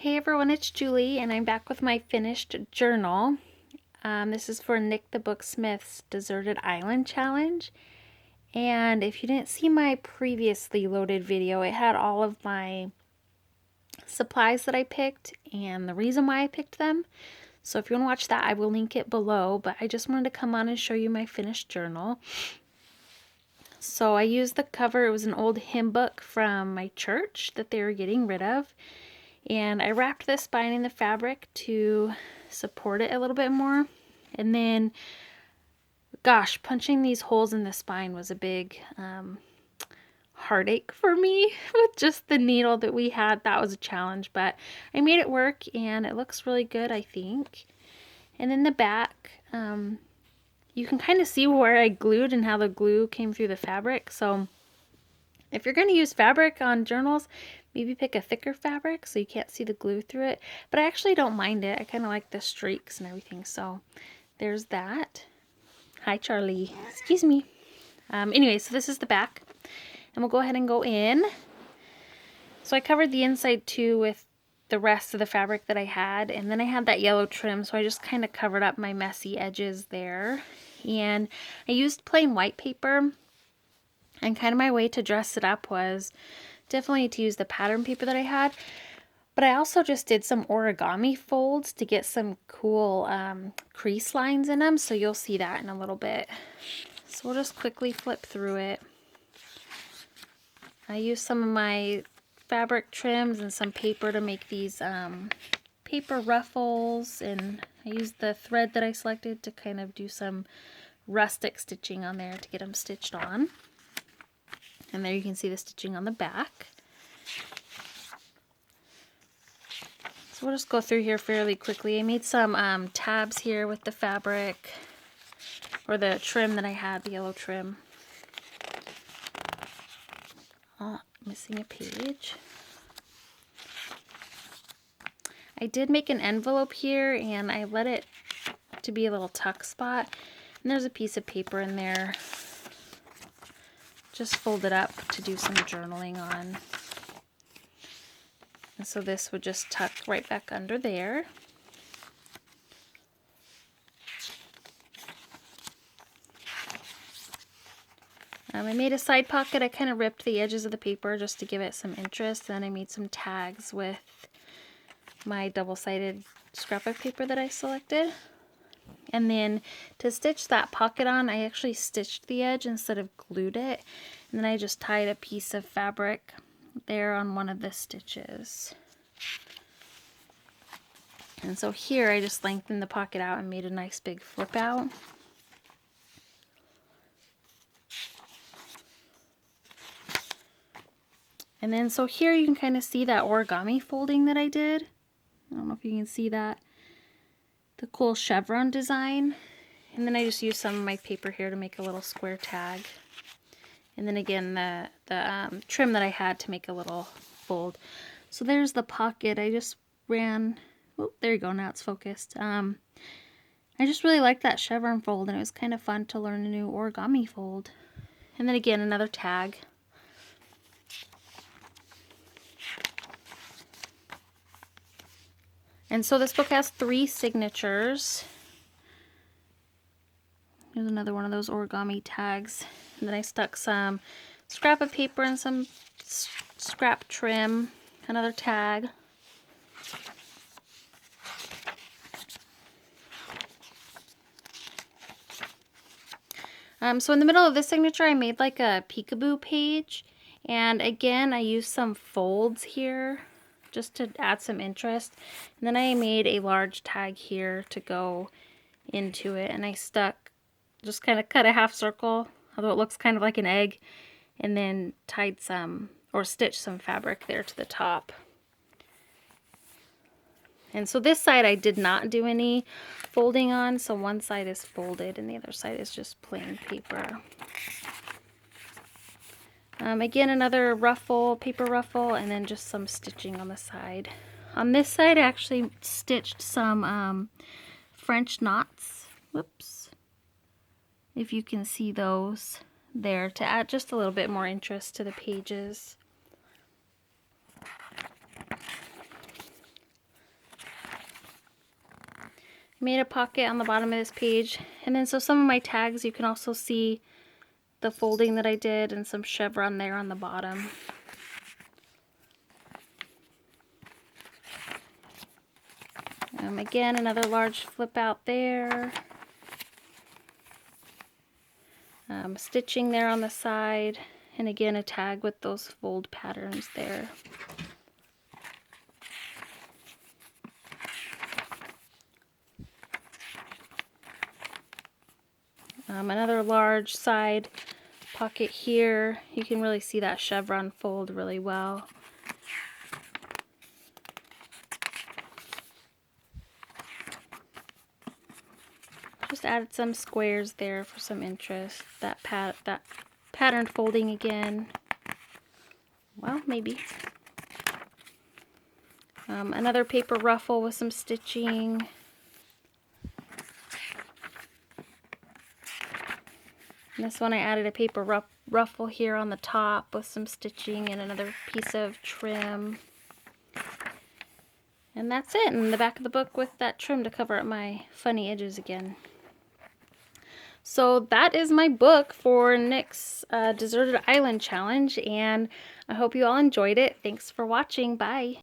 Hey everyone, it's Julie, and I'm back with my finished journal. This is for Nick the Booksmith's Deserted Island Challenge. And if you didn't see my previously loaded video, it had all of my supplies that I picked and the reason why I picked them. So if you want to watch that, I will link it below. But I just wanted to come on and show you my finished journal. So I used the cover. It was an old hymn book from my church that they were getting rid of. And I wrapped this spine in the fabric to support it a little bit more. And then, gosh, punching these holes in the spine was a big heartache for me with just the needle that we had. That was a challenge, but I made it work and it looks really good, I think. And then the back, you can kind of see where I glued and how the glue came through the fabric. So if you're going to use fabric on journals, maybe pick a thicker fabric so you can't see the glue through it. But I actually don't mind it. I kind of like the streaks and everything. So there's that. Hi, Charlie. Excuse me. Anyway, so this is the back. And we'll go ahead and go in. So I covered the inside too with the rest of the fabric that I had. And then I had that yellow trim, so I just kind of covered up my messy edges there. And I used plain white paper. And kind of my way to dress it up was definitely to use the pattern paper that I had. But I also just did some origami folds to get some cool crease lines in them. So you'll see that in a little bit. So we'll just quickly flip through it. I used some of my fabric trims and some paper to make these paper ruffles. And I used the thread that I selected to kind of do some rustic stitching on there to get them stitched on. And there you can see the stitching on the back. So we'll just go through here fairly quickly. I made some tabs here with the fabric, or the trim that I had, the yellow trim. Oh, missing a page. I did make an envelope here, and I let it to be a little tuck spot. And there's a piece of paper in there. Just fold it up to do some journaling on. And so this would just tuck right back under there. I made a side pocket. I kind of ripped the edges of the paper just to give it some interest. Then I made some tags with my double-sided scrap of paper that I selected. And then to stitch that pocket on, I actually stitched the edge instead of glued it. And then I just tied a piece of fabric there on one of the stitches. And so here I just lengthened the pocket out and made a nice big flip out. And then so here you can kind of see that origami folding that I did. I don't know if you can see that. The cool chevron design. And then I just used some of my paper here to make a little square tag. And then again the trim that I had to make a little fold. So there's the pocket. I just ran, oh, there you go, now it's focused. I just really liked that chevron fold, and it was kind of fun to learn a new origami fold. And then again, another tag. And so this book has 3 signatures. Here's another one of those origami tags. And then I stuck some scrap of paper and some scrap trim, another tag. So in the middle of this signature, I made like a peekaboo page. And again, I used some folds here just to add some interest. And then I made a large tag here to go into it. And I stuck, just kind of cut a half circle, although it looks kind of like an egg, and then tied some, or stitched some fabric there to the top. And so this side I did not do any folding on, so one side is folded and the other side is just plain paper. Again, another ruffle, paper ruffle, and then just some stitching on the side. On this side I actually stitched some French knots. Whoops. If you can see those there, to add just a little bit more interest to the pages. Made a pocket on the bottom of this page. And then so some of my tags, you can also see the folding that I did and some chevron there on the bottom. Again, another large flip out there. Stitching there on the side. And again, a tag with those fold patterns there. Another large side pocket here. You can really see that chevron fold really well. Just added some squares there for some interest. That patterned folding again. Well, maybe. Another paper ruffle with some stitching. And this one I added a paper ruffle here on the top with some stitching and another piece of trim. And that's it. And the back of the book with that trim to cover up my funny edges again. So that is my book for Nick's Deserted Island Challenge, and I hope you all enjoyed it. Thanks for watching. Bye.